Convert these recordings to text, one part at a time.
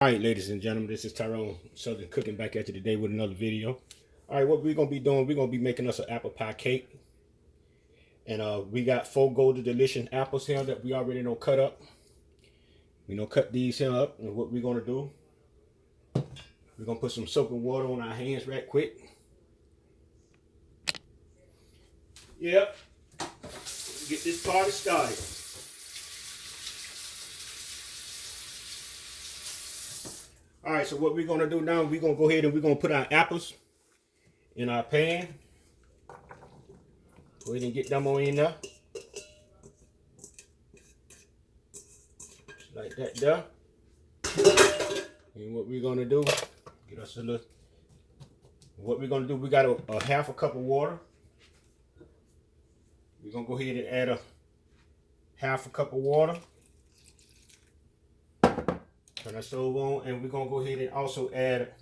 All right, ladies and gentlemen, this is Tyron'e Southern Cooking back at you today with another video. All right, what we're going to be doing, we're going to be making us an apple pie cake. And we got 4 golden delicious apples here that we already know cut up. We know cut these here up, and what we're going to do, we're going to put some soap and water on our hands right quick. Yep. Get this party started. All right, so what we're going to do now, we're going to go ahead and we're going to put our apples in our pan. Go ahead and get them on in there. Just like that there. And what we're going to do, get us a little, what we're going to do, we got a half a cup of water. We're going to go ahead and add a half a cup of water. Turn our stove on, and we're going to go ahead and also add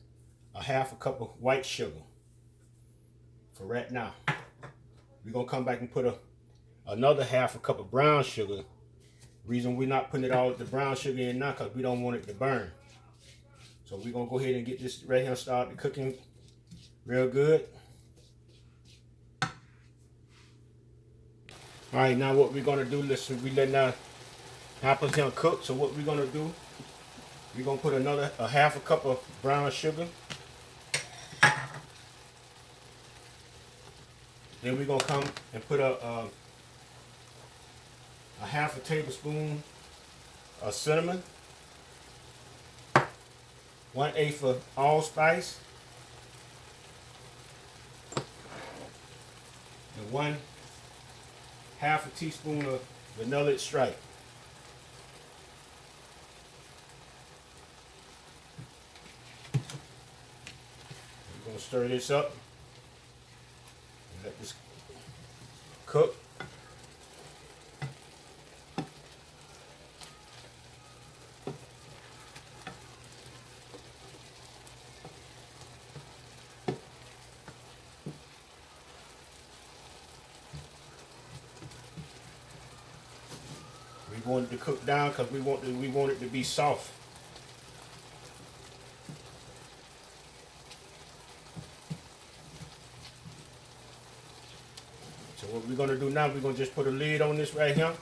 a half a cup of white sugar for right now. We're going to come back and put another half a cup of brown sugar. Reason we're not putting the brown sugar in now because we don't want it to burn. So we're going to go ahead and get this right here started cooking real good. All right, now what we're going to do, listen, we letting our apples here cook. So what we're going to do, we're going to put a half a cup of brown sugar. Then we're going to come and put a half a tablespoon of cinnamon, 1/8 of allspice, and 1/2 a teaspoon of vanilla extract. We're going to stir this up and let this cook. We want it to cook down because we want it to be soft. So what we're going to do now, we're going to just put a lid on this right here.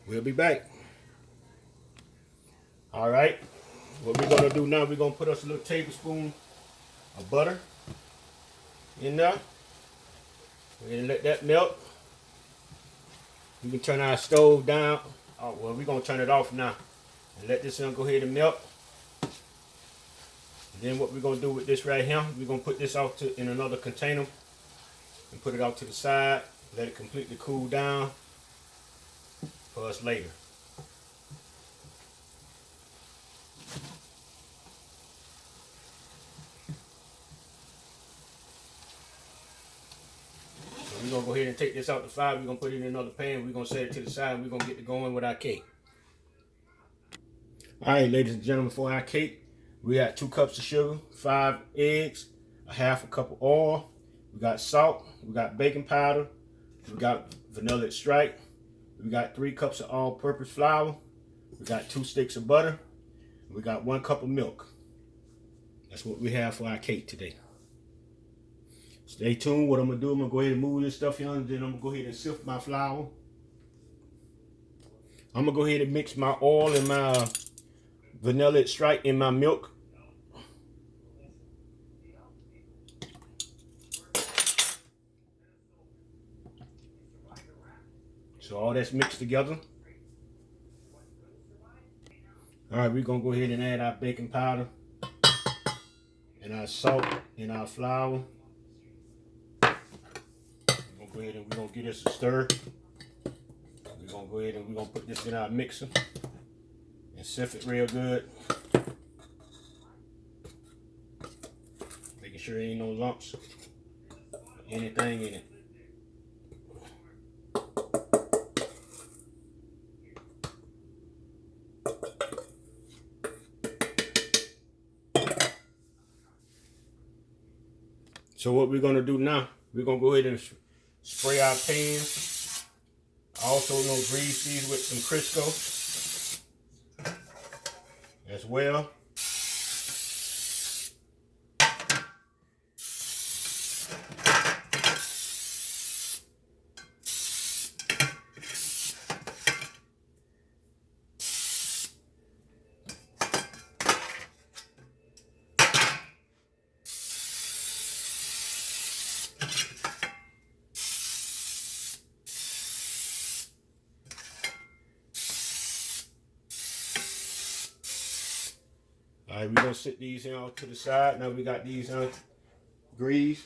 We'll be back. All right. What we're going to do now, we're going to put us a little tablespoon of butter in there. We're going to let that melt. We can turn our stove down. Oh, well, we're going to turn it off now and let this one go ahead and melt. And then what we're going to do with this right here, we're going to put this off in another container and put it off to the side. Let it completely cool down for us later. We're going to go ahead and take this out the fire. We're going to put it in another pan. We're going to set it to the side and we're going to get to going with our cake. All right, ladies and gentlemen, for our cake, we got 2 cups of sugar, 5 eggs, a half a cup of oil. We got salt. We got baking powder. We got vanilla extract. We got 3 cups of all-purpose flour. We got 2 sticks of butter. We got 1 cup of milk. That's what we have for our cake today. Stay tuned. What I'm going to do, I'm going to go ahead and move this stuff here, and then I'm going to go ahead and sift my flour. I'm going to go ahead and mix my oil and my vanilla extract in my milk. So all that's mixed together. All right, we're going to go ahead and add our baking powder and our salt and our flour. Go ahead and we're going to give this a stir. We're going to go ahead and we're going to put this in our mixer and sift it real good. Making sure there ain't no lumps, anything in it. So what we're going to do now, we're going to go ahead and spray our pan. Also, grease these with some Crisco as well. All right, we're gonna set these in off to the side. Now we got these greased.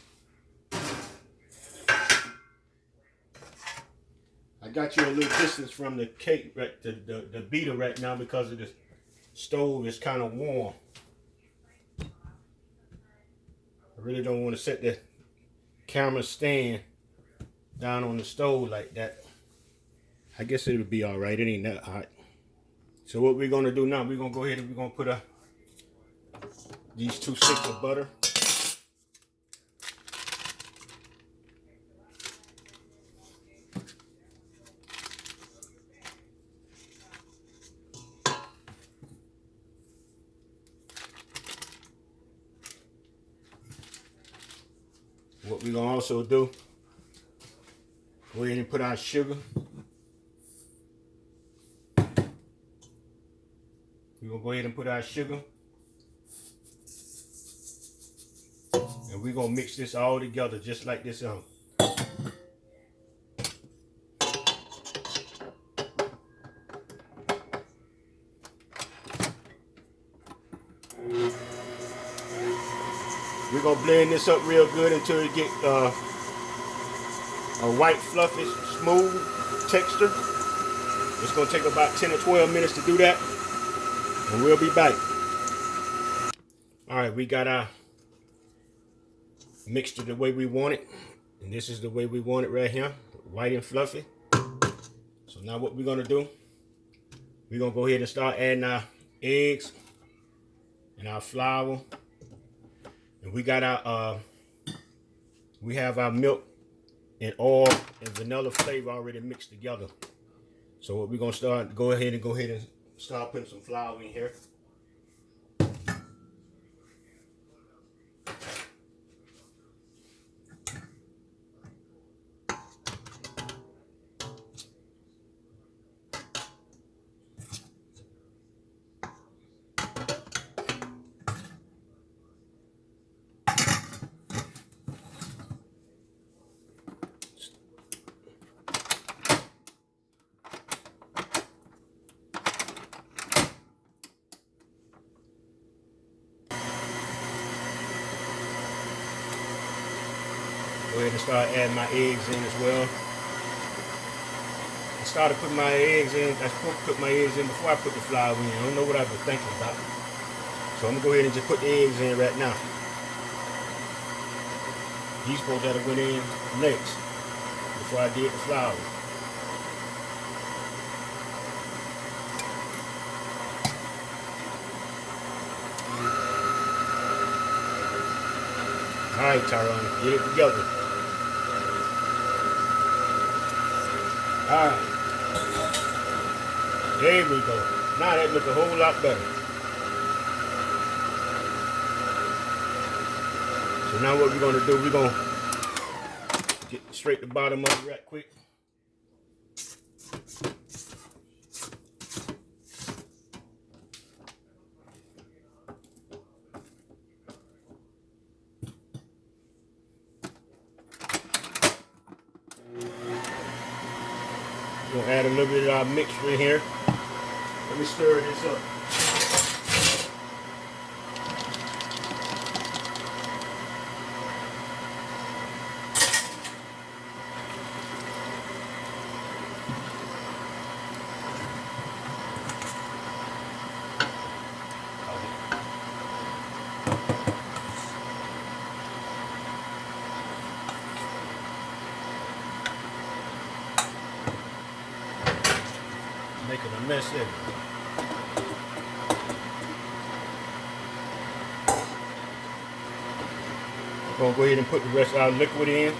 I got you a little distance from the cake, the beater right now because of the stove is kind of warm. I really don't want to set the camera stand down on the stove like that. I guess it'll be all right. It ain't that hot. So what we're gonna do now, we're gonna go ahead and we're gonna put these 2 sticks of butter. What we're gonna also do, go ahead and put our sugar. We're gonna go ahead and put our sugar. And we're gonna mix this all together just like this. We're gonna blend this up real good until it get a white, fluffy, smooth texture. It's gonna take about 10 or 12 minutes to do that, and we'll be back. All right, we got our mixture the way we want it, and this is the way we want it right here, white and fluffy. So now what we're gonna do, we're gonna go ahead and start adding our eggs and our flour. And we got our we have our milk and oil and vanilla flavor already mixed together. So what we're gonna go ahead and start putting some flour in here. Go ahead and start adding my eggs in as well. I started putting my eggs in. I supposed to put my eggs in before I put the flour in. I don't know what I've been thinking about. So I'm gonna go ahead and just put the eggs in right now. These supposed to have went in next before I did the flour. All right, Tyron'e, get it together. All right, there we go. Now that looks a whole lot better. So now what we're gonna do, we're gonna get straight the bottom of it right quick. We're gonna add a little bit of our mixture in here. Let me stir this up. Making a mess of it. We're gonna go ahead and put the rest of our liquid in.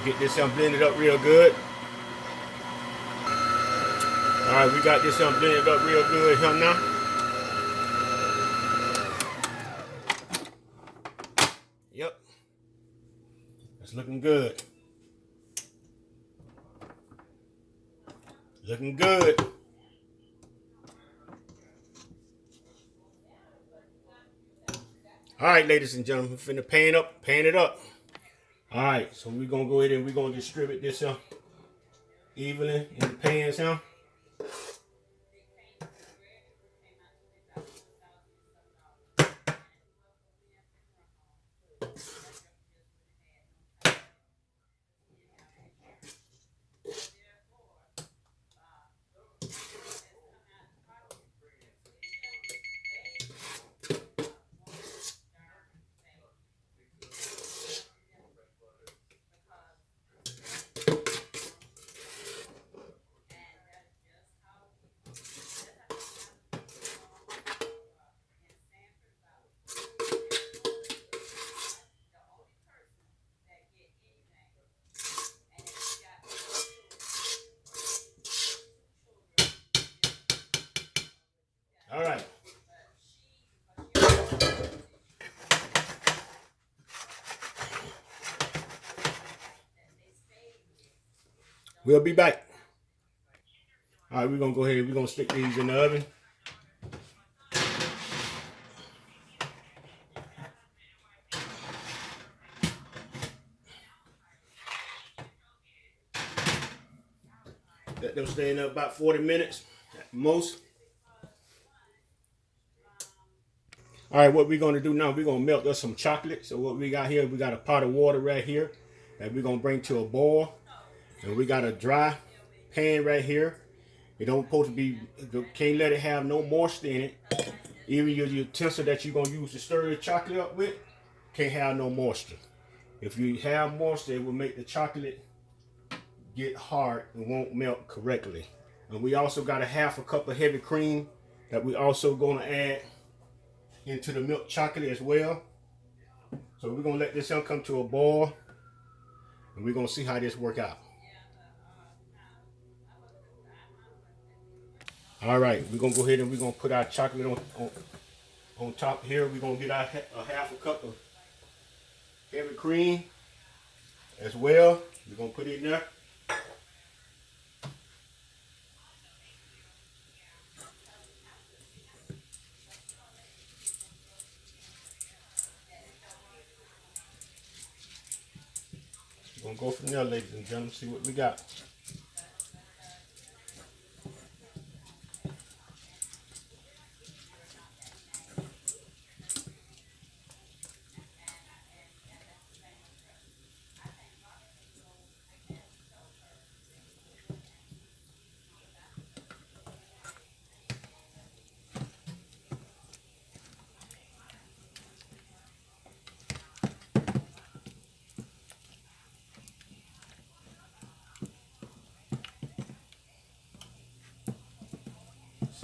Get this blended up real good. Alright, we got this blended up real good here now. Yep. It's looking good. Looking good. Alright, ladies and gentlemen, we're finna pan it up. Alright, so we're gonna go ahead and we're gonna distribute this evenly in the pans here. Alright. We'll be back. Alright, we're gonna go ahead, we're gonna stick these in the oven. Let them stay in there about 40 minutes at most. Alright, what we're gonna do now, we're gonna melt us some chocolate. So what we got here, we got a pot of water right here that we're gonna bring to a boil. And we got a dry pan right here. It don't supposed to be, can't let it have no moisture in it. Even your utensil that you're gonna use to stir the chocolate up with can't have no moisture. If you have moisture, it will make the chocolate get hard and won't melt correctly. And we also got a half a cup of heavy cream that we also gonna add into the milk chocolate as well. So we're gonna let this come to a boil and we're gonna see how this work out. All right, we're gonna go ahead and we're gonna put our chocolate on top here. We're gonna get our half a cup of heavy cream as well. We're gonna put it in there. We're gonna go from there, ladies and gentlemen, see what we got.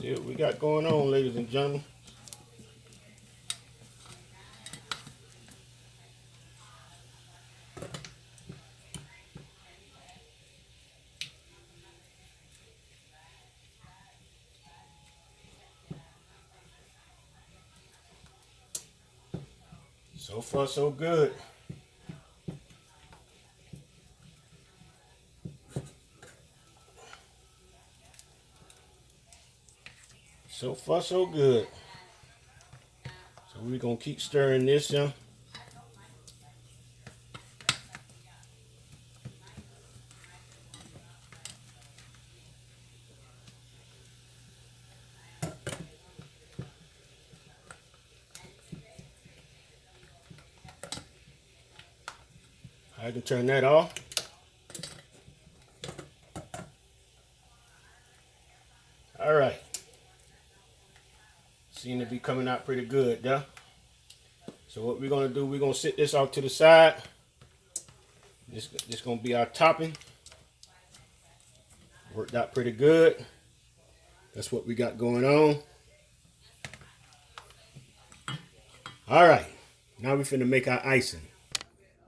See what we got going on, ladies and gentlemen. So far, so good. So far, so good. So we're gonna keep stirring this, yeah. I can turn that off. All right. Seem to be coming out pretty good, yeah. So what we're gonna do, we're gonna sit this off to the side. This gonna be our topping. Worked out pretty good. That's what we got going on. All right. Now we're finna make our icing.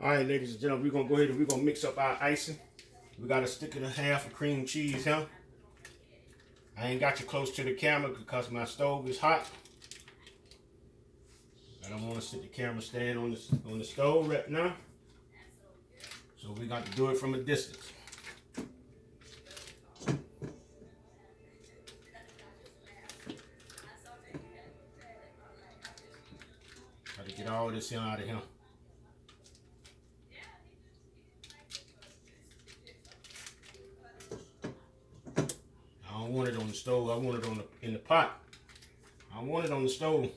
All right, ladies and gentlemen, we're gonna go ahead and we're gonna mix up our icing. We got a stick and a half of cream cheese here. I ain't got you close to the camera because my stove is hot. I don't want to sit the camera stand on the stove right now. So we got to do it from a distance. Got to get all this in out of here. I don't want it on the stove. I want it in the pot. I want it on the stove.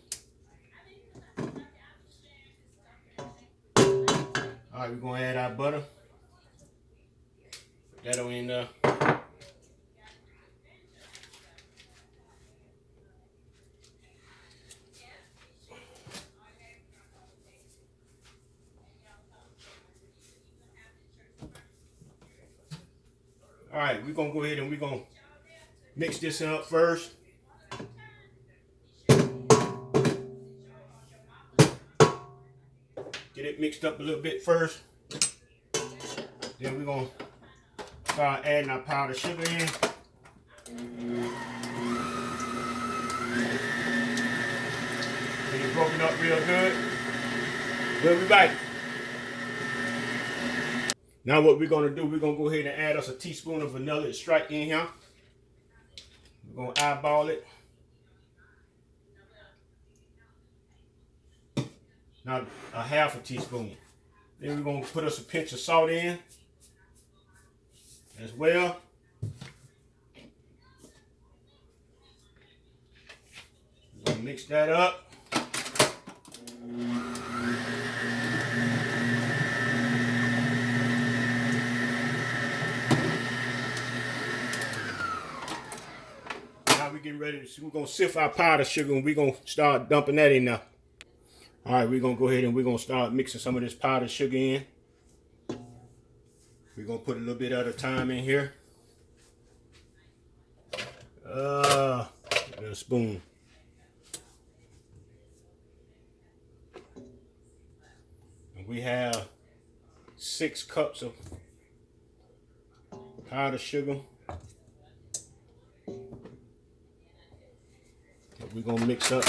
All right, we're gonna add our butter. Put that on in there. All right, we're gonna go ahead and we're gonna mix this up first. Get it mixed up a little bit first. Then we're gonna start adding our powdered sugar in. Get it broken up real good. We'll be back. Now what we're gonna do, we're gonna go ahead and add us a teaspoon of vanilla extract in here. We're gonna eyeball it. Now a half a teaspoon. Then we're gonna put us a pinch of salt in as well. We're gonna mix that up. Now we're getting ready to, we're gonna sift our powdered sugar and we're gonna start dumping that in there. All right, we're gonna go ahead and we're gonna start mixing some of this powdered sugar in. We're gonna put a little bit at a time in here. A spoon. And we have 6 cups of powdered sugar. That we're gonna mix up.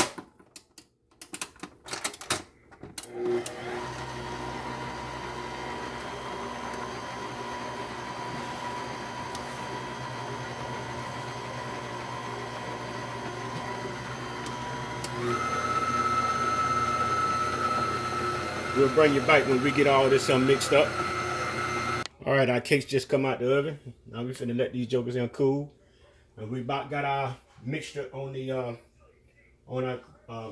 We'll bring you back when we get all this mixed up. All right, our cakes just come out the oven. Now we finna let these jokers in cool. And we about got our mixture on the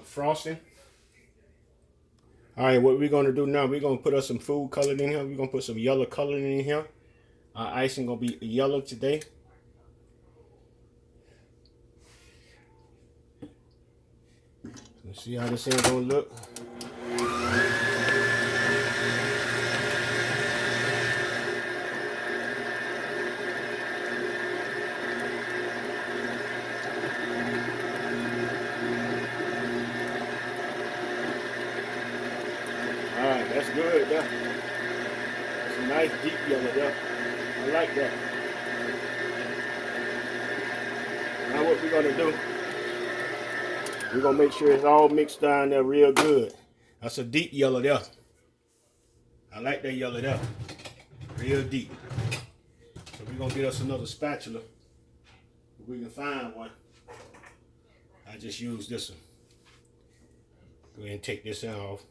frosting. All right, what we're gonna do now, we're gonna put us some food coloring in here. We're gonna put some yellow coloring in here. Our icing gonna be yellow today. Let's see how this is gonna look. Alright, that's good there. That's a nice deep yellow there. I like that. Now what we're gonna do, we're gonna make sure it's all mixed down there real good. That's a deep yellow there. I like that yellow there. Real deep. So we're gonna get us another spatula. If we can find one. I just use this one. Go ahead and take this off.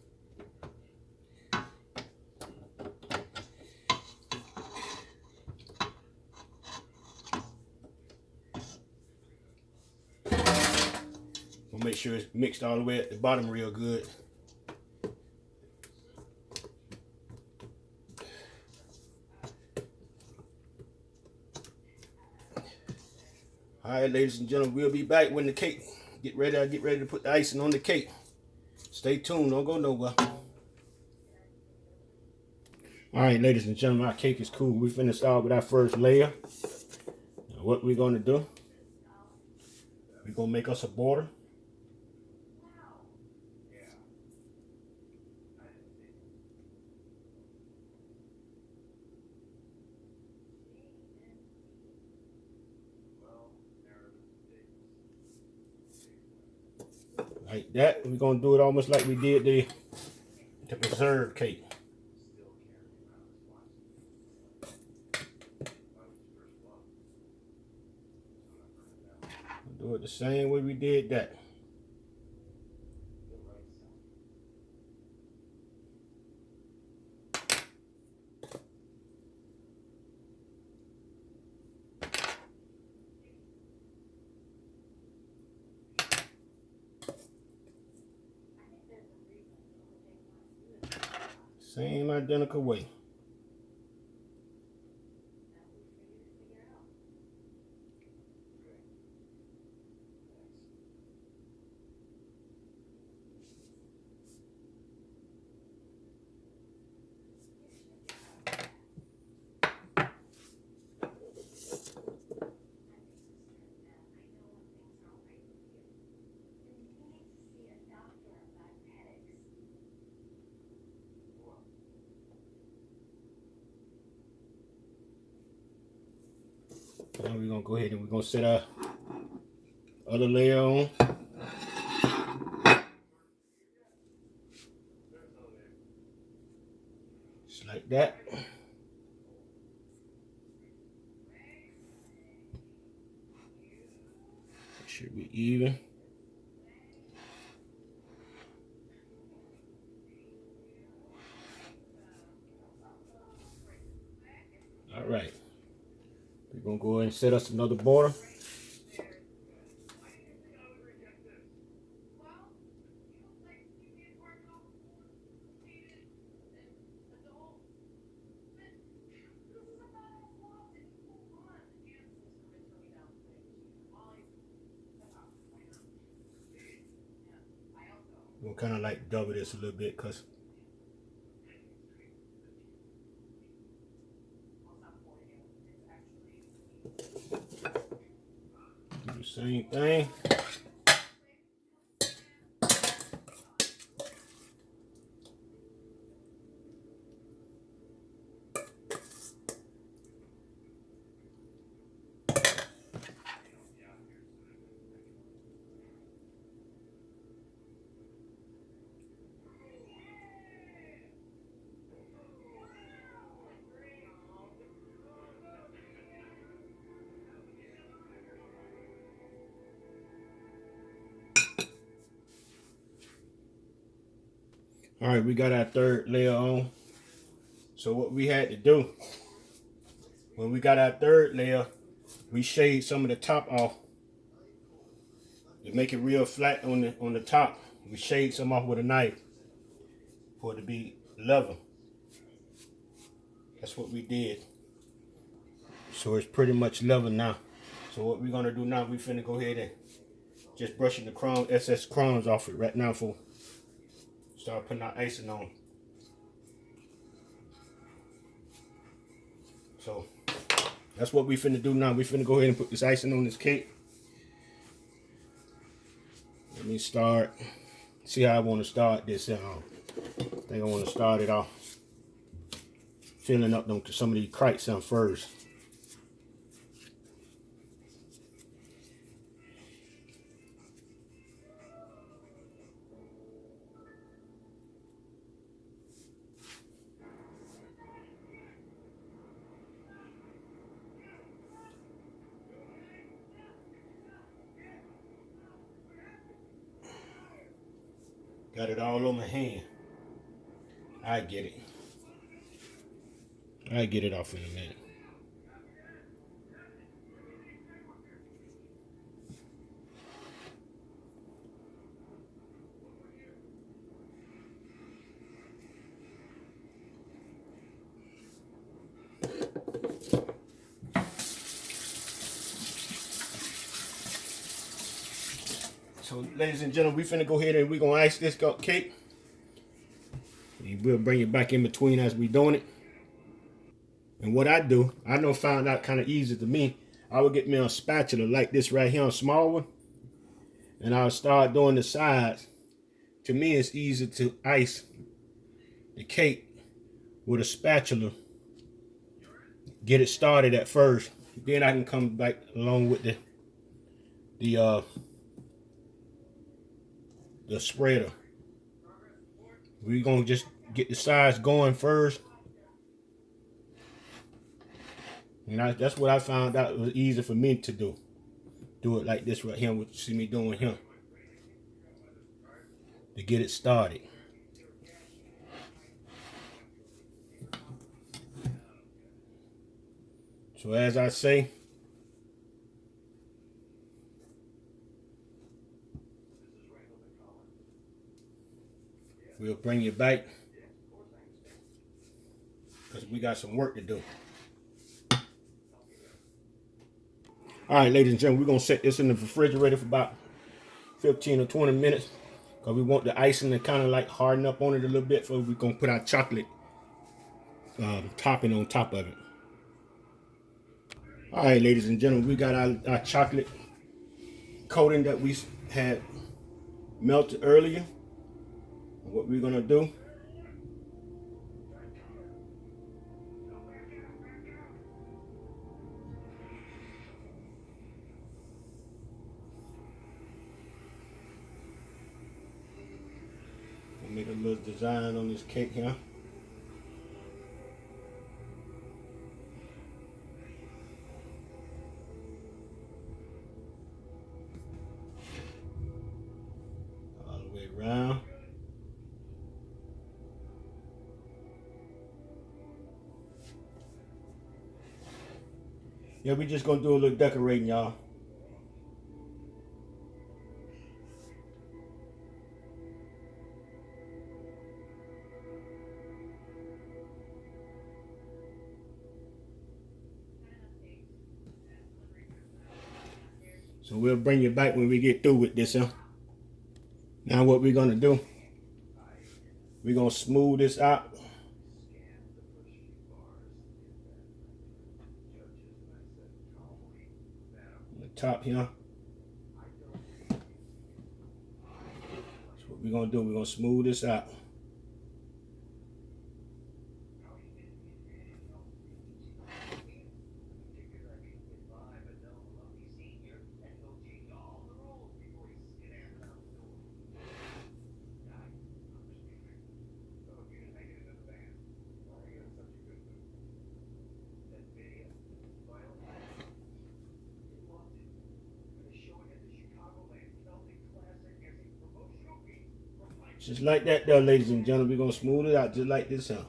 We'll make sure it's mixed all the way at the bottom real good. All right, ladies and gentlemen, we'll be back when the cake get ready. I get ready to put the icing on the cake. Stay tuned, don't go nowhere. All right, ladies and gentlemen, our cake is cool. We finna start with our first layer. Now, what we're gonna do, we're gonna make us a border. Like that. We're gonna do it almost like we did the preserved cake. Do it the same way we did that. Same identical way. Now we're gonna go ahead and we're gonna set our other layer on. Just like that. It should be even. All right. We're gonna go ahead and set us another border. We'll kind of like double this a little bit because do the same thing. All right, we got our third layer on. So what we had to do, when we got our third layer, we shaved some of the top off to make it real flat on the top. We shaved some off with a knife for it to be level. That's what we did. So it's pretty much level now. So what we're gonna do now, we finna go ahead and just brushing the crumbs, excess crumbs off it right now for start putting our icing on. So that's what we finna do now. We finna go ahead and put this icing on this cake. Let me start. See how I want to start this. I think I want to start it off filling up them some of these cracks on first. Got it all on my hand. I get it. I get it off in a minute. So, ladies and gentlemen, we finna go ahead and we gonna ice this cake. And we'll bring it back in between as we doing it. And what I do, I know found out kind of easy to me. I would get me a spatula like this right here, a small one, and I'll start doing the sides. To me, it's easy to ice the cake with a spatula. Get it started at first. Then I can come back along with the the spreader. We're gonna just get the sides going first. And that's what I found out. It was easy for me to do. Do it like this right here, what you see me doing here. To get it started. So as I say, we'll bring you back because we got some work to do. All right, ladies and gentlemen, we're going to set this in the refrigerator for about 15 or 20 minutes because we want the icing to kind of like harden up on it a little bit before we're going to put our chocolate topping on top of it. All right, ladies and gentlemen, we got our chocolate coating that we had melted earlier. What we're going to do, we'll make a little design on this cake here. All the way around. Yeah, we're just gonna do a little decorating, y'all. So we'll bring you back when we get through with this, huh? Now what we're gonna do, we're gonna smooth this out. On the top here. So what we're gonna do, we're gonna smooth this out. Just like that there, ladies and gentlemen. We're going to smooth it out just like this, huh?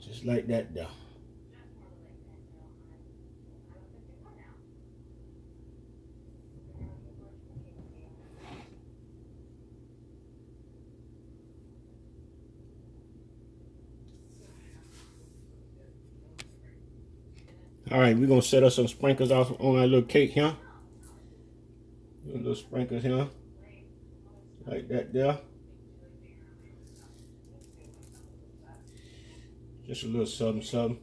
Just like that there. All right, we're going to set us some sprinkles off on our little cake here. Little sprinkles here. Like that there. Just a little something, something.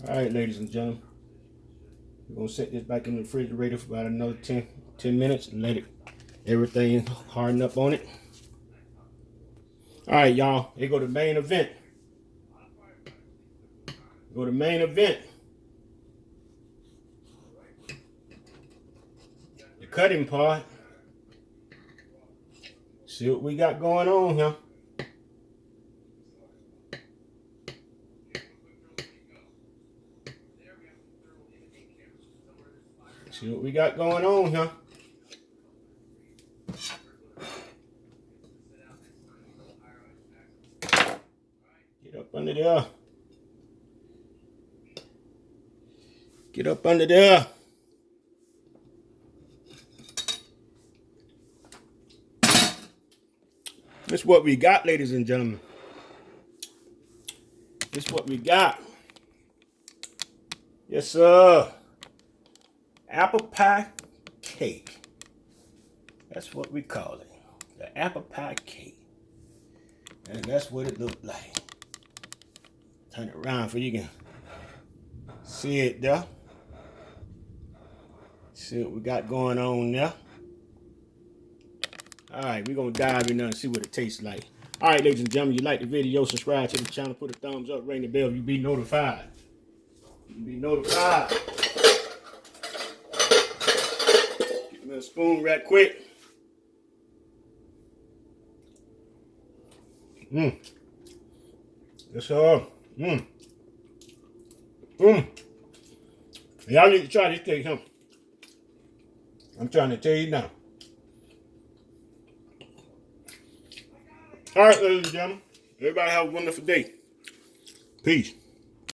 All right, ladies and gentlemen. We're going to set this back in the refrigerator for about another 10 minutes and let everything harden up on it. All right, y'all. Here go the main event. Go to main event. The cutting part. See what we got going on here. See what we got going on here. Get up under there. Get up under there. This is what we got, ladies and gentlemen. This is what we got. Yes, sir. Apple pie cake. That's what we call it. The apple pie cake. And that's what it looked like. Turn it around so you can see it there. See what we got going on there. All right, we're going to dive in there and see what it tastes like. All right, ladies and gentlemen, you like the video, subscribe to the channel, put a thumbs up, ring the bell, you'll be notified. You'll be notified. Get me a spoon right quick. That's all. Y'all need to try this cake, huh? I'm trying to tell you now. All right, ladies and gentlemen. Everybody have a wonderful day. Peace.